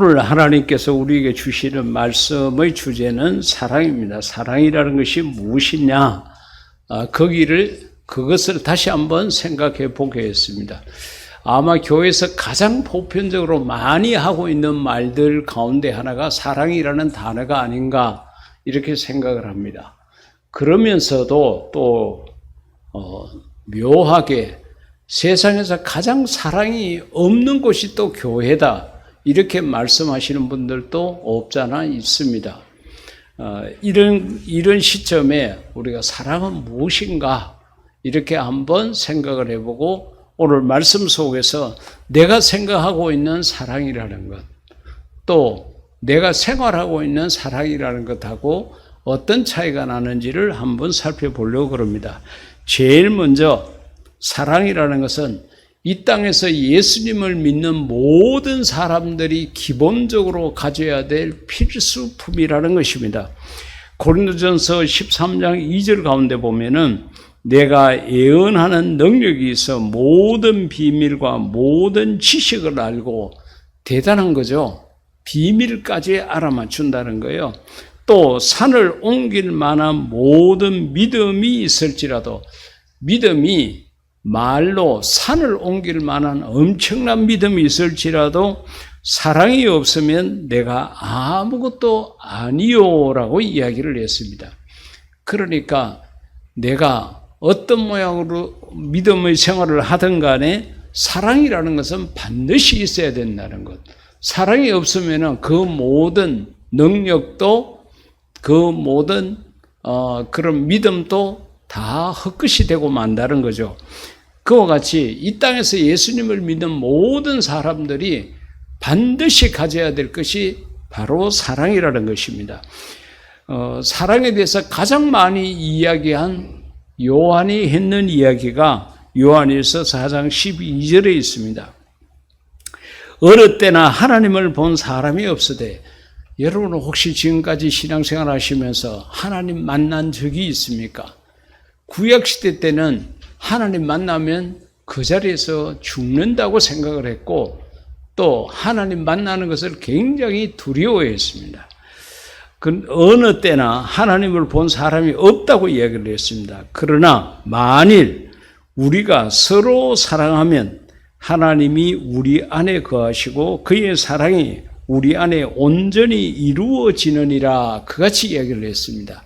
오늘 하나님께서 우리에게 주시는 말씀의 주제는 사랑입니다. 사랑이라는 것이 무엇이냐? 그것을 다시 한번 생각해 보겠습니다. 아마 교회에서 가장 보편적으로 많이 하고 있는 말들 가운데 하나가 사랑이라는 단어가 아닌가 이렇게 생각을 합니다. 그러면서도 또 묘하게 세상에서 가장 사랑이 없는 곳이 또 교회다 이렇게 말씀하시는 분들도 없잖아 있습니다. 이런 시점에 우리가 사랑은 무엇인가 이렇게 한번 생각을 해보고 오늘 말씀 속에서 내가 생각하고 있는 사랑이라는 것, 또 내가 생활하고 있는 사랑이라는 것하고 어떤 차이가 나는지를 한번 살펴보려고 합니다. 제일 먼저 사랑이라는 것은 이 땅에서 예수님을 믿는 모든 사람들이 기본적으로 가져야 될 필수품이라는 것입니다. 고린도전서 13장 2절 가운데 보면은 내가 예언하는 능력이 있어 모든 비밀과 모든 지식을 알고, 대단한 거죠. 비밀까지 알아맞춘다는 거예요. 또 산을 옮길 만한 모든 믿음이 있을지라도, 믿음이 말로 산을 옮길 만한 엄청난 믿음이 있을지라도 사랑이 없으면 내가 아무것도 아니요라고 이야기를 했습니다. 그러니까 내가 어떤 모양으로 믿음의 생활을 하든 간에 사랑이라는 것은 반드시 있어야 된다는 것. 사랑이 없으면 그 모든 능력도 그 모든 그런 믿음도 다 헛것이 되고 만다는 거죠. 그와 같이 이 땅에서 예수님을 믿는 모든 사람들이 반드시 가져야 될 것이 바로 사랑이라는 것입니다. 사랑에 대해서 가장 많이 이야기한 요한이 했는 이야기가 요한일서 4장 12절에 있습니다. 어느 때나 하나님을 본 사람이 없으되, 여러분은 혹시 지금까지 신앙생활 하시면서 하나님 만난 적이 있습니까? 구약시대 때는 하나님 만나면 그 자리에서 죽는다고 생각을 했고, 또 하나님 만나는 것을 굉장히 두려워했습니다. 어느 때나 하나님을 본 사람이 없다고 이야기를 했습니다. 그러나 만일 우리가 서로 사랑하면 하나님이 우리 안에 거하시고 그의 사랑이 우리 안에 온전히 이루어지느니라, 그같이 이야기를 했습니다.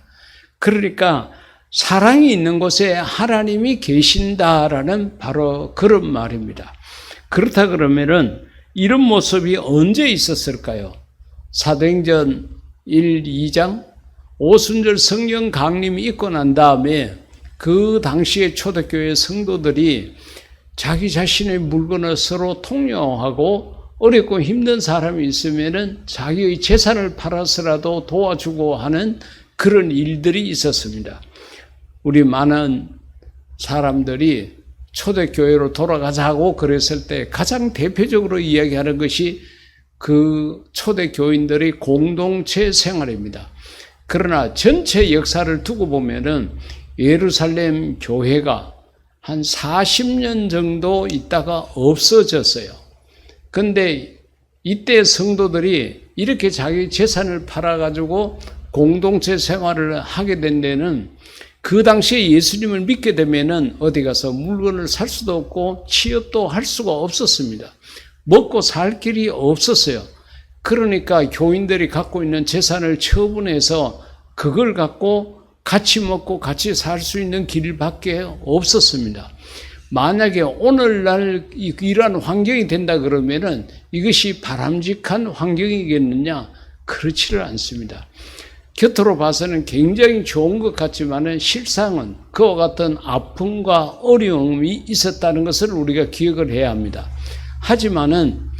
그러니까 사랑이 있는 곳에 하나님이 계신다라는 바로 그런 말입니다. 그렇다 그러면은 이런 모습이 언제 있었을까요? 사도행전 1, 2장 오순절 성령 강림이 있고 난 다음에 그 당시에 초대교회 성도들이 자기 자신의 물건을 서로 통용하고 어렵고 힘든 사람이 있으면은 자기의 재산을 팔아서라도 도와주고 하는 그런 일들이 있었습니다. 우리 많은 사람들이 초대교회로 돌아가자고 그랬을 때 가장 대표적으로 이야기하는 것이 그 초대교인들의 공동체 생활입니다. 그러나 전체 역사를 두고 보면은 예루살렘 교회가 한 40년 정도 있다가 없어졌어요. 근데 이때 성도들이 이렇게 자기 재산을 팔아가지고 공동체 생활을 하게 된 데는 그 당시에 예수님을 믿게 되면은 어디 가서 물건을 살 수도 없고 취업도 할 수가 없었습니다. 먹고 살 길이 없었어요. 그러니까 교인들이 갖고 있는 재산을 처분해서 그걸 갖고 같이 먹고 같이 살 수 있는 길밖에 없었습니다. 만약에 오늘날 이러한 환경이 된다 그러면은 이것이 바람직한 환경이겠느냐? 그렇지를 않습니다. 겉으로 봐서는 굉장히 좋은 것 같지만은 실상은 그와 같은 아픔과 어려움이 있었다는 것을 우리가 기억을 해야 합니다. 하지만은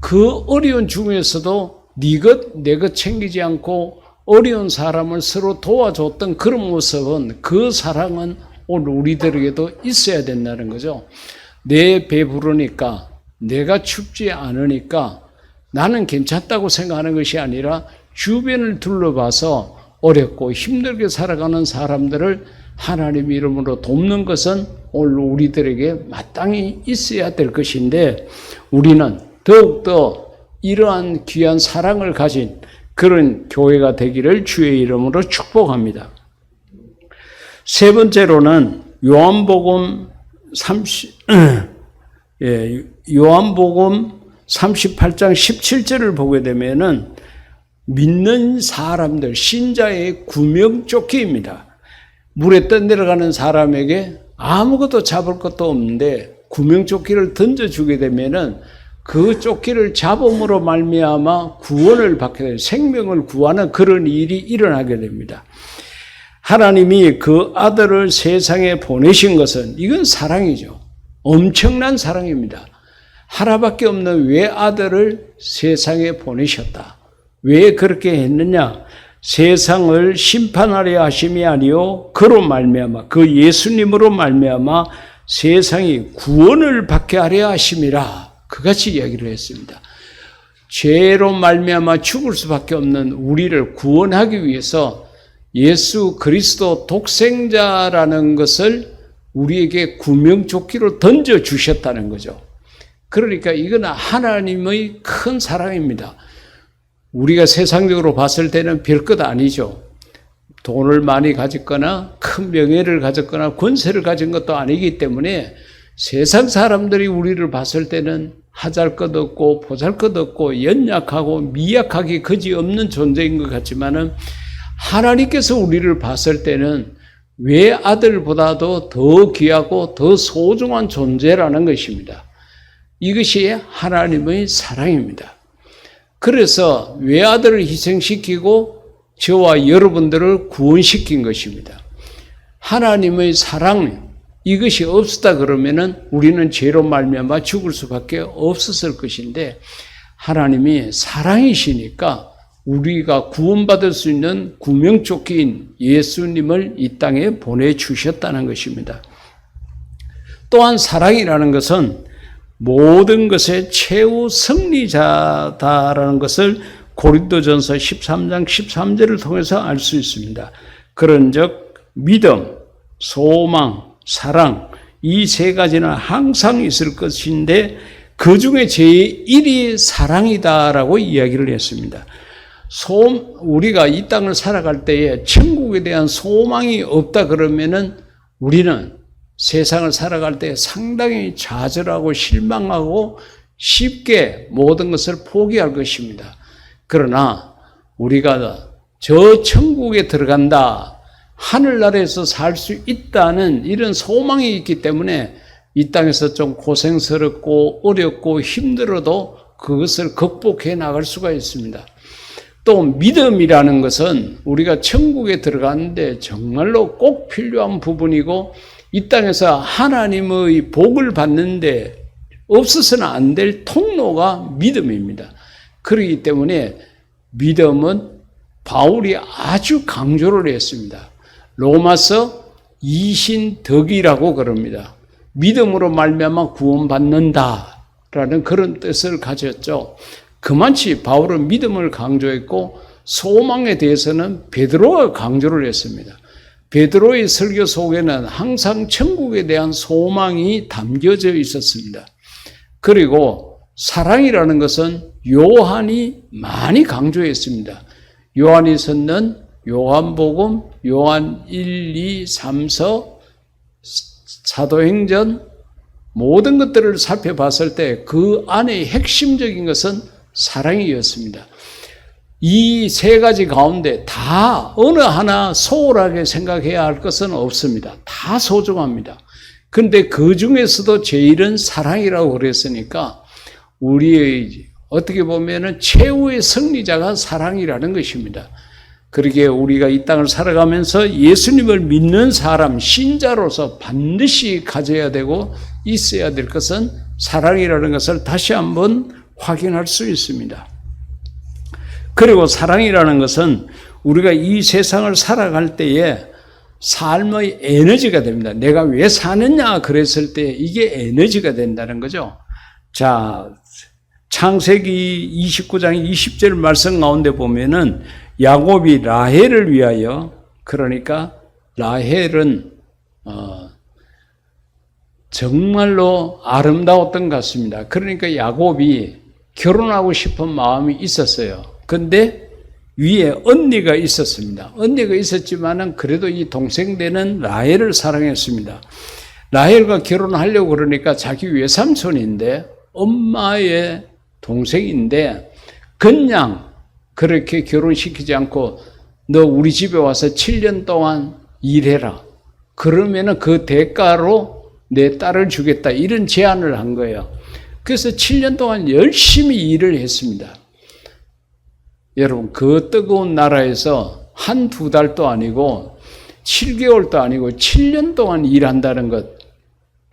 그 어려운 중에서도 네 것, 내 것 챙기지 않고 어려운 사람을 서로 도와줬던 그런 모습은, 그 사랑은 오늘 우리들에게도 있어야 된다는 거죠. 내 배부르니까, 내가 춥지 않으니까 나는 괜찮다고 생각하는 것이 아니라 주변을 둘러봐서 어렵고 힘들게 살아가는 사람들을 하나님 이름으로 돕는 것은 오늘 우리들에게 마땅히 있어야 될 것인데, 우리는 더욱더 이러한 귀한 사랑을 가진 그런 교회가 되기를 주의 이름으로 축복합니다. 세 번째로는 요한복음 38장 17절을 보게 되면은 믿는 사람들, 신자의 구명조끼입니다. 물에 떠내려가는 사람에게 아무것도 잡을 것도 없는데 구명조끼를 던져주게 되면은 그 조끼를 잡음으로 말미암아 구원을 받게 돼요. 생명을 구하는 그런 일이 일어나게 됩니다. 하나님이 그 아들을 세상에 보내신 것은 이건 사랑이죠. 엄청난 사랑입니다. 하나밖에 없는 외아들을 세상에 보내셨다. 왜 그렇게 했느냐? 세상을 심판하려 하심이 아니요 그로 말미암아 그 예수님으로 말미암아 세상이 구원을 받게 하려 하심이라. 그같이 이야기를 했습니다. 죄로 말미암아 죽을 수밖에 없는 우리를 구원하기 위해서 예수 그리스도 독생자라는 것을 우리에게 구명조끼로 던져주셨다는 거죠. 그러니까 이건 하나님의 큰 사랑입니다. 우리가 세상적으로 봤을 때는 별것 아니죠. 돈을 많이 가졌거나 큰 명예를 가졌거나 권세를 가진 것도 아니기 때문에 세상 사람들이 우리를 봤을 때는 하잘것없고 보잘것없고 연약하고 미약하기 그지없는 존재인 것 같지만은 하나님께서 우리를 봤을 때는 외아들보다도 더 귀하고 더 소중한 존재라는 것입니다. 이것이 하나님의 사랑입니다. 그래서 외아들을 희생시키고 저와 여러분들을 구원시킨 것입니다. 하나님의 사랑, 이것이 없었다 그러면은 우리는 죄로 말미암아 죽을 수밖에 없었을 것인데 하나님이 사랑이시니까 우리가 구원받을 수 있는 구명조끼인 예수님을 이 땅에 보내주셨다는 것입니다. 또한 사랑이라는 것은 모든 것의 최후 승리자다라는 것을 고린도전서 13장 13절을 통해서 알 수 있습니다. 그런즉 믿음, 소망, 사랑 이 세 가지는 항상 있을 것인데 그 중에 제1이 사랑이다라고 이야기를 했습니다. 우리가 이 땅을 살아갈 때에 천국에 대한 소망이 없다 그러면은 우리는 세상을 살아갈 때 상당히 좌절하고 실망하고 쉽게 모든 것을 포기할 것입니다. 그러나 우리가 저 천국에 들어간다, 하늘나라에서 살 수 있다는 이런 소망이 있기 때문에 이 땅에서 좀 고생스럽고 어렵고 힘들어도 그것을 극복해 나갈 수가 있습니다. 또 믿음이라는 것은 우리가 천국에 들어가는데 정말로 꼭 필요한 부분이고 이 땅에서 하나님의 복을 받는데 없어서는 안 될 통로가 믿음입니다. 그렇기 때문에 믿음은 바울이 아주 강조를 했습니다. 로마서 이신덕이라고 그럽니다. 믿음으로 말미암아 구원받는다라는 그런 뜻을 가졌죠. 그만치 바울은 믿음을 강조했고 소망에 대해서는 베드로가 강조를 했습니다. 베드로의 설교 속에는 항상 천국에 대한 소망이 담겨져 있었습니다. 그리고 사랑이라는 것은 요한이 많이 강조했습니다. 요한이 썼는 요한복음, 요한 1, 2, 3서, 사도행전 모든 것들을 살펴봤을 때 그 안에 핵심적인 것은 사랑이었습니다. 이 세 가지 가운데 다 어느 하나 소홀하게 생각해야 할 것은 없습니다. 다 소중합니다. 그런데 그 중에서도 제일은 사랑이라고 그랬으니까 우리의 어떻게 보면은 최후의 승리자가 사랑이라는 것입니다. 그러기에 우리가 이 땅을 살아가면서 예수님을 믿는 사람, 신자로서 반드시 가져야 되고 있어야 될 것은 사랑이라는 것을 다시 한번 확인할 수 있습니다. 그리고 사랑이라는 것은 우리가 이 세상을 살아갈 때에 삶의 에너지가 됩니다. 내가 왜 사느냐 그랬을 때 이게 에너지가 된다는 거죠. 자, 창세기 29장 20절 말씀 가운데 보면은 야곱이 라헬을 위하여, 그러니까 라헬은 정말로 아름다웠던 것 같습니다. 그러니까 야곱이 결혼하고 싶은 마음이 있었어요. 근데 위에 언니가 있었습니다. 언니가 있었지만은 그래도 이 동생 되는 라헬을 사랑했습니다. 라헬과 결혼하려고 그러니까 자기 외삼촌인데 엄마의 동생인데 그냥 그렇게 결혼시키지 않고 너 우리 집에 와서 7년 동안 일해라. 그러면은 그 대가로 내 딸을 주겠다. 이런 제안을 한 거예요. 그래서 7년 동안 열심히 일을 했습니다. 여러분, 그 뜨거운 나라에서 한두 달도 아니고 7개월도 아니고 7년 동안 일한다는 것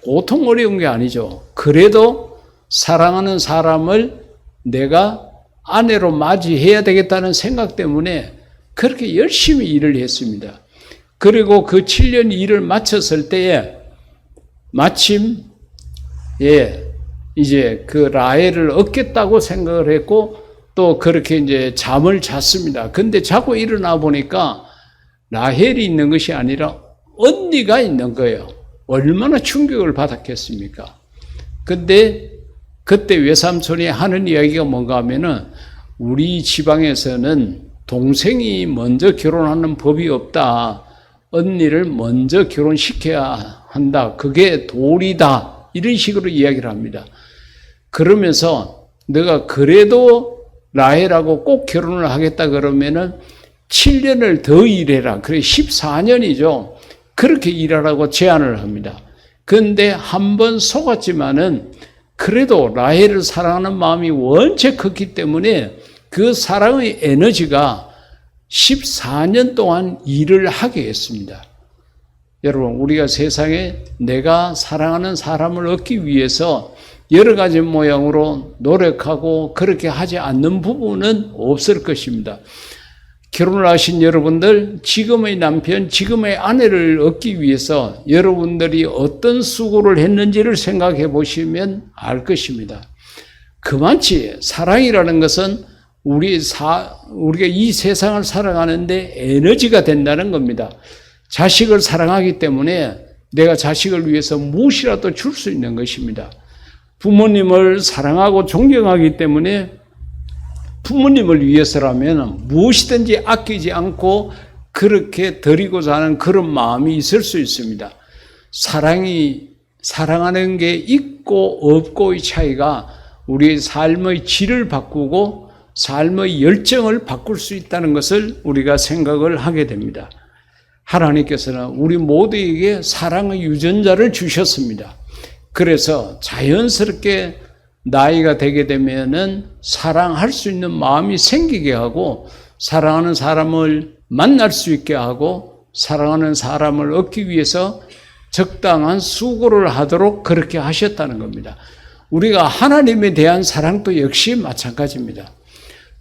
보통 어려운 게 아니죠. 그래도 사랑하는 사람을 내가 아내로 맞이해야 되겠다는 생각 때문에 그렇게 열심히 일을 했습니다. 그리고 그 7년 일을 마쳤을 때에 마침 이제 그 라헬을 얻겠다고 생각을 했고 또 그렇게 이제 잠을 잤습니다. 근데 자고 일어나 보니까 라헬이 있는 것이 아니라 언니가 있는 거예요. 얼마나 충격을 받았겠습니까? 근데 그때 외삼촌이 하는 이야기가 뭔가 하면은 우리 지방에서는 동생이 먼저 결혼하는 법이 없다. 언니를 먼저 결혼시켜야 한다. 그게 도리다. 이런 식으로 이야기를 합니다. 그러면서 내가 그래도 라헬하고 꼭 결혼을 하겠다 그러면은 7년을 더 일해라. 그래 14년이죠. 그렇게 일하라고 제안을 합니다. 그런데 한 번 속았지만은 그래도 라헬을 사랑하는 마음이 원체 컸기 때문에 그 사랑의 에너지가 14년 동안 일을 하게 했습니다. 여러분, 우리가 세상에 내가 사랑하는 사람을 얻기 위해서 여러 가지 모양으로 노력하고 그렇게 하지 않는 부분은 없을 것입니다. 결혼을 하신 여러분들, 지금의 남편, 지금의 아내를 얻기 위해서 여러분들이 어떤 수고를 했는지를 생각해 보시면 알 것입니다. 그만치 사랑이라는 것은 우리가 이 세상을 살아가는데 에너지가 된다는 겁니다. 자식을 사랑하기 때문에 내가 자식을 위해서 무엇이라도 줄 수 있는 것입니다. 부모님을 사랑하고 존경하기 때문에 부모님을 위해서라면 무엇이든지 아끼지 않고 그렇게 드리고자 하는 그런 마음이 있을 수 있습니다. 사랑하는 게 있고 없고의 차이가 우리의 삶의 질을 바꾸고 삶의 열정을 바꿀 수 있다는 것을 우리가 생각을 하게 됩니다. 하나님께서는 우리 모두에게 사랑의 유전자를 주셨습니다. 그래서 자연스럽게 나이가 되게 되면은 사랑할 수 있는 마음이 생기게 하고 사랑하는 사람을 만날 수 있게 하고 사랑하는 사람을 얻기 위해서 적당한 수고를 하도록 그렇게 하셨다는 겁니다. 우리가 하나님에 대한 사랑도 역시 마찬가지입니다.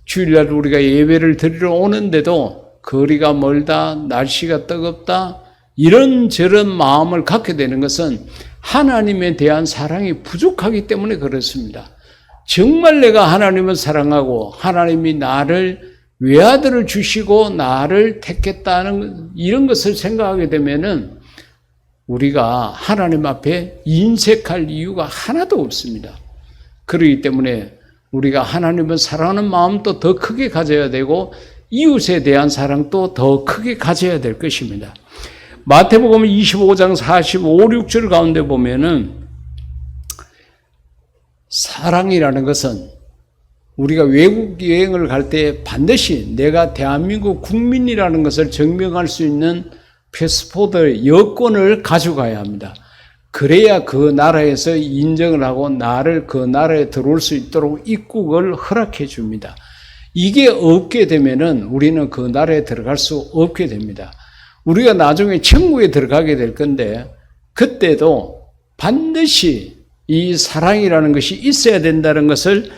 주일날 우리가 예배를 드리러 오는데도 거리가 멀다, 날씨가 뜨겁다, 이런저런 마음을 갖게 되는 것은 하나님에 대한 사랑이 부족하기 때문에 그렇습니다. 정말 내가 하나님을 사랑하고 하나님이 나를 외아들을 주시고 나를 택했다는 이런 것을 생각하게 되면은 우리가 하나님 앞에 인색할 이유가 하나도 없습니다. 그렇기 때문에 우리가 하나님을 사랑하는 마음도 더 크게 가져야 되고 이웃에 대한 사랑도 더 크게 가져야 될 것입니다. 마태복음 25장 45, 6절 가운데 보면은 사랑이라는 것은 우리가 외국 여행을 갈 때 반드시 내가 대한민국 국민이라는 것을 증명할 수 있는 패스포드 여권을 가져가야 합니다. 그래야 그 나라에서 인정을 하고 나를 그 나라에 들어올 수 있도록 입국을 허락해 줍니다. 이게 없게 되면은 우리는 그 나라에 들어갈 수 없게 됩니다. 우리가 나중에 천국에 들어가게 될 건데 그때도 반드시 이 사랑이라는 것이 있어야 된다는 것을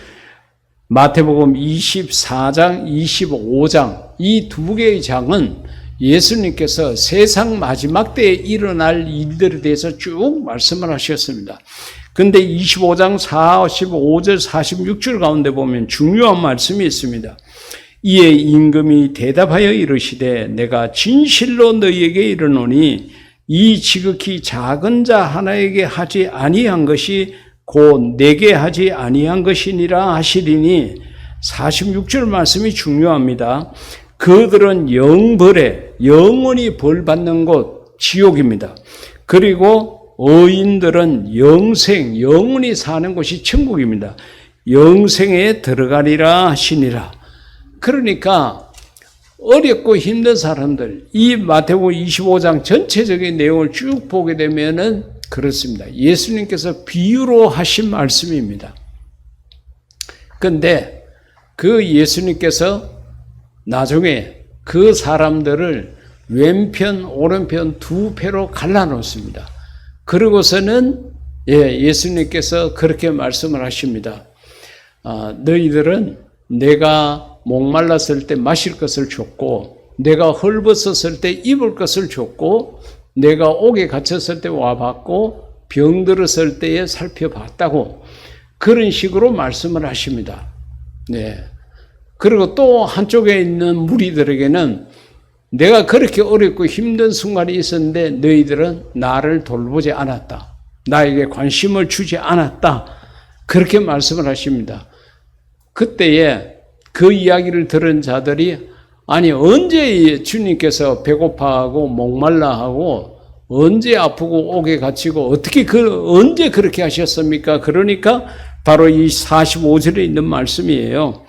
마태복음 24장, 25장 이 두 개의 장은 예수님께서 세상 마지막 때에 일어날 일들에 대해서 쭉 말씀을 하셨습니다. 근데 25장 45절, 46절 가운데 보면 중요한 말씀이 있습니다. 이에 임금이 대답하여 이르시되 내가 진실로 너희에게 이르노니 이 지극히 작은 자 하나에게 하지 아니한 것이 곧 내게 하지 아니한 것이니라 하시리니 46절 말씀이 중요합니다. 그들은 영벌에 영원히 벌받는 곳 지옥입니다. 그리고 의인들은 영생 영원히 사는 곳이 천국입니다. 영생에 들어가리라 하시니라. 그러니까 어렵고 힘든 사람들, 이 마태복음 25장 전체적인 내용을 쭉 보게 되면은 그렇습니다. 예수님께서 비유로 하신 말씀입니다. 근데 그 예수님께서 나중에 그 사람들을 왼편, 오른편 두 패로 갈라놓습니다. 그러고서는 예수님께서 그렇게 말씀을 하십니다. 너희들은 내가 목말랐을 때 마실 것을 줬고, 내가 헐벗었을 때 입을 것을 줬고, 내가 옥에 갇혔을 때 와봤고, 병들었을 때에 살펴봤다고 그런 식으로 말씀을 하십니다. 네. 그리고 또 한쪽에 있는 무리들에게는 내가 그렇게 어렵고 힘든 순간이 있었는데 너희들은 나를 돌보지 않았다. 나에게 관심을 주지 않았다. 그렇게 말씀을 하십니다. 그때에 그 이야기를 들은 자들이 아니 언제 주님께서 배고파하고 목말라하고 언제 아프고 옥에 갇히고 어떻게 언제 그렇게 하셨습니까? 그러니까 바로 이 45절에 있는 말씀이에요.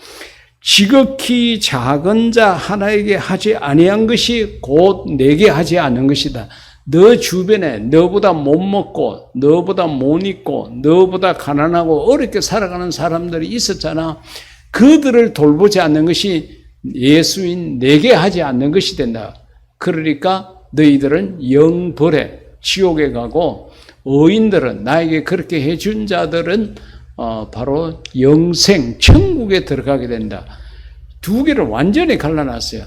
지극히 작은 자 하나에게 하지 아니한 것이 곧 내게 하지 않은 것이다. 너 주변에 너보다 못 먹고 너보다 못 입고 너보다 가난하고 어렵게 살아가는 사람들이 있었잖아. 그들을 돌보지 않는 것이 예수인 내게 하지 않는 것이 된다. 그러니까 너희들은 영벌에 지옥에 가고 의인들은 나에게 그렇게 해준 자들은 바로 영생 천국에 들어가게 된다. 두 개를 완전히 갈라놨어요.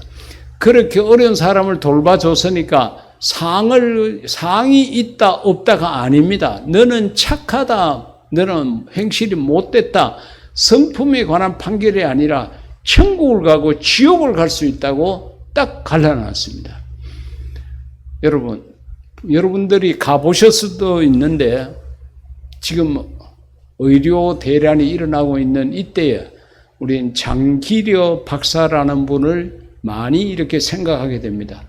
그렇게 어려운 사람을 돌봐줬으니까 상이 있다 없다가 아닙니다. 너는 착하다, 너는 행실이 못됐다, 성품에 관한 판결이 아니라 천국을 가고 지옥을 갈 수 있다고 딱 갈라놨습니다. 여러분들이 가보실 수도 있는데 지금 의료 대란이 일어나고 있는 이때에 우린 장기려 박사라는 분을 많이 이렇게 생각하게 됩니다.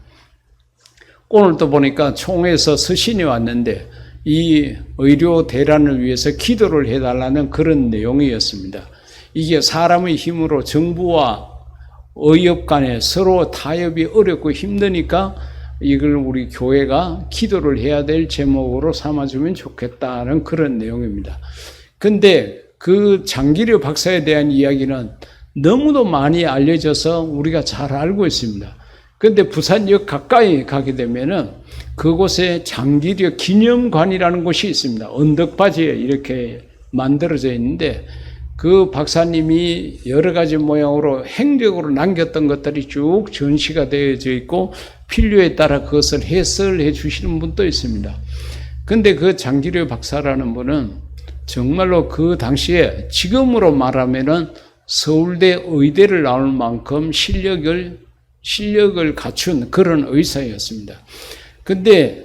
오늘도 보니까 총회에서 서신이 왔는데 이 의료 대란을 위해서 기도를 해달라는 그런 내용이었습니다. 이게 사람의 힘으로 정부와 의협 간에 서로 타협이 어렵고 힘드니까 이걸 우리 교회가 기도를 해야 될 제목으로 삼아주면 좋겠다는 그런 내용입니다. 근데 그 장기려 박사에 대한 이야기는 너무도 많이 알려져서 우리가 잘 알고 있습니다. 근데 부산역 가까이 가게 되면은 그곳에 장기려 기념관이라는 곳이 있습니다. 언덕바지에 이렇게 만들어져 있는데 그 박사님이 여러 가지 모양으로 행적으로 남겼던 것들이 쭉 전시가 되어져 있고 필요에 따라 그것을 해설해 주시는 분도 있습니다. 근데 그 장기려 박사라는 분은 정말로 그 당시에 지금으로 말하면은 서울대 의대를 나올 만큼 실력을 갖춘 그런 의사였습니다. 근데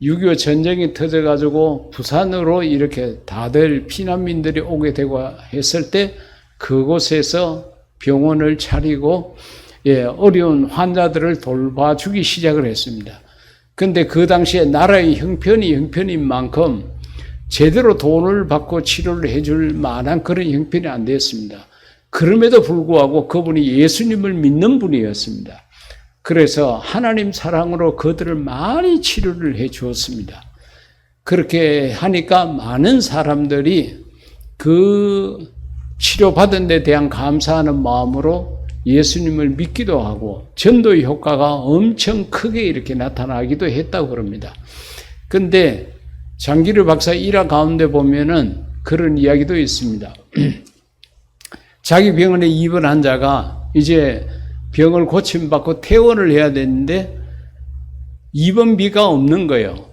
6.25 전쟁이 터져가지고 부산으로 이렇게 다들 피난민들이 오게 되고 했을 때 그곳에서 병원을 차리고 어려운 환자들을 돌봐주기 시작을 했습니다. 근데 그 당시에 나라의 형편인 만큼 제대로 돈을 받고 치료를 해줄 만한 그런 형편이 안 됐습니다. 그럼에도 불구하고 그분이 예수님을 믿는 분이었습니다. 그래서 하나님 사랑으로 그들을 많이 치료를 해 주었습니다. 그렇게 하니까 많은 사람들이 그 치료받은 데 대한 감사하는 마음으로 예수님을 믿기도 하고 전도의 효과가 엄청 크게 이렇게 나타나기도 했다고 그럽니다. 근데 장기려 박사 일화 가운데 보면은 그런 이야기도 있습니다. 자기 병원에 입원한 자가 이제 병을 고침받고 퇴원을 해야 되는데 입원비가 없는 거예요.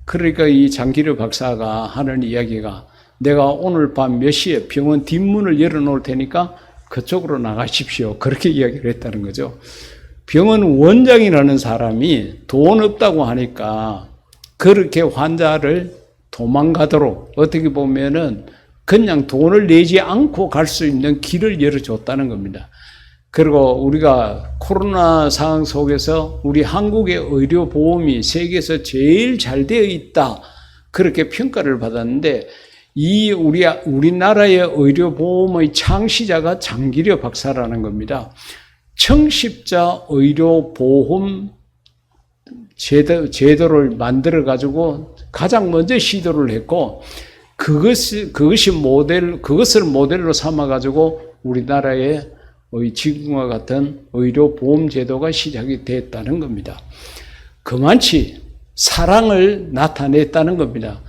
그러니까 이 장기려 박사가 하는 이야기가 내가 오늘 밤 몇 시에 병원 뒷문을 열어놓을 테니까 그쪽으로 나가십시오. 그렇게 이야기를 했다는 거죠. 병원 원장이라는 사람이 돈 없다고 하니까 그렇게 환자를 도망가도록 어떻게 보면은 그냥 돈을 내지 않고 갈 수 있는 길을 열어줬다는 겁니다. 그리고 우리가 코로나 상황 속에서 우리 한국의 의료보험이 세계에서 제일 잘 되어 있다, 그렇게 평가를 받았는데, 우리나라의 의료보험의 창시자가 장기려 박사라는 겁니다. 청십자 의료보험 제도를 만들어가지고 가장 먼저 시도를 했고, 그것을 모델로 삼아가지고 우리나라의 지금과 같은 의료보험 제도가 시작이 됐다는 겁니다. 그만치 사랑을 나타냈다는 겁니다.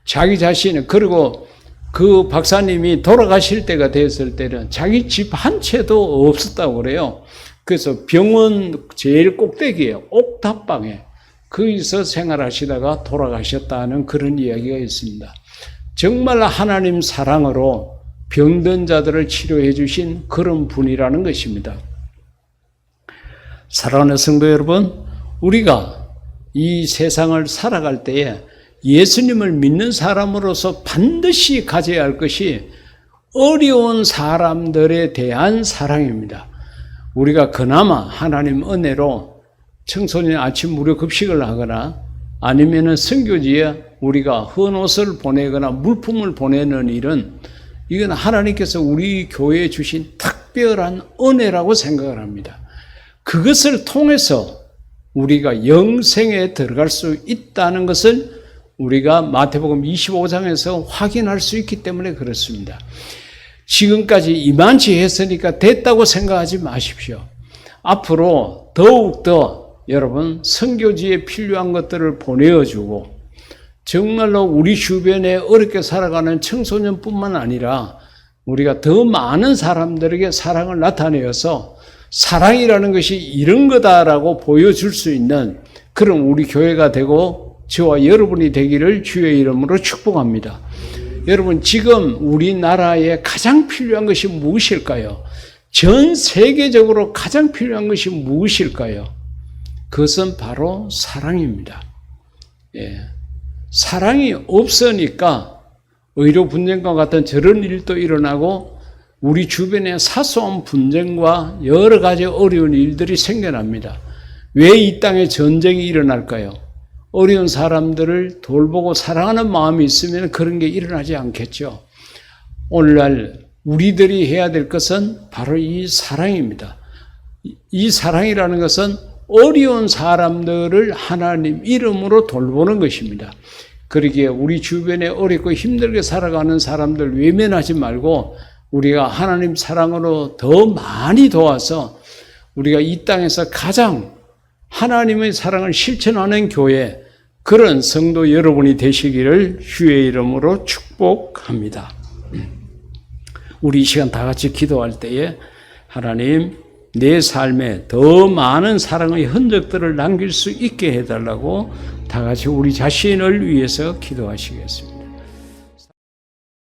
자기 자신은, 그리고 그 박사님이 돌아가실 때가 됐을 때는 자기 집 한 채도 없었다고 그래요. 그래서 병원 제일 꼭대기에 옥탑방에 거기서 생활하시다가 돌아가셨다는 그런 이야기가 있습니다. 정말 하나님 사랑으로 병든 자들을 치료해 주신 그런 분이라는 것입니다. 사랑하는 성도 여러분, 우리가 이 세상을 살아갈 때에 예수님을 믿는 사람으로서 반드시 가져야 할 것이 어려운 사람들에 대한 사랑입니다. 우리가 그나마 하나님 은혜로 청소년 아침 무료 급식을 하거나 아니면은 선교지에 우리가 헌옷을 보내거나 물품을 보내는 일은, 이건 하나님께서 우리 교회에 주신 특별한 은혜라고 생각을 합니다. 그것을 통해서 우리가 영생에 들어갈 수 있다는 것을 우리가 마태복음 25장에서 확인할 수 있기 때문에 그렇습니다. 지금까지 이만치 했으니까 됐다고 생각하지 마십시오. 앞으로 더욱더 여러분 선교지에 필요한 것들을 보내어주고, 정말로 우리 주변에 어렵게 살아가는 청소년뿐만 아니라 우리가 더 많은 사람들에게 사랑을 나타내어서 사랑이라는 것이 이런 거다라고 보여줄 수 있는 그런 우리 교회가 되고 저와 여러분이 되기를 주의 이름으로 축복합니다. 여러분, 지금 우리나라에 가장 필요한 것이 무엇일까요? 전 세계적으로 가장 필요한 것이 무엇일까요? 그것은 바로 사랑입니다. 예. 사랑이 없으니까 의료 분쟁과 같은 저런 일도 일어나고 우리 주변에 사소한 분쟁과 여러 가지 어려운 일들이 생겨납니다. 왜 이 땅에 전쟁이 일어날까요? 어려운 사람들을 돌보고 사랑하는 마음이 있으면 그런 게 일어나지 않겠죠. 오늘날 우리들이 해야 될 것은 바로 이 사랑입니다. 이 사랑이라는 것은 어려운 사람들을 하나님 이름으로 돌보는 것입니다. 그러기에 우리 주변에 어렵고 힘들게 살아가는 사람들 외면하지 말고 우리가 하나님 사랑으로 더 많이 도와서 우리가 이 땅에서 가장 하나님의 사랑을 실천하는 교회, 그런 성도 여러분이 되시기를 주의 이름으로 축복합니다. 우리 이 시간 다 같이 기도할 때에 하나님, 내 삶에 더 많은 사랑의 흔적들을 남길 수 있게 해달라고 다 같이 우리 자신을 위해서 기도하시겠습니다.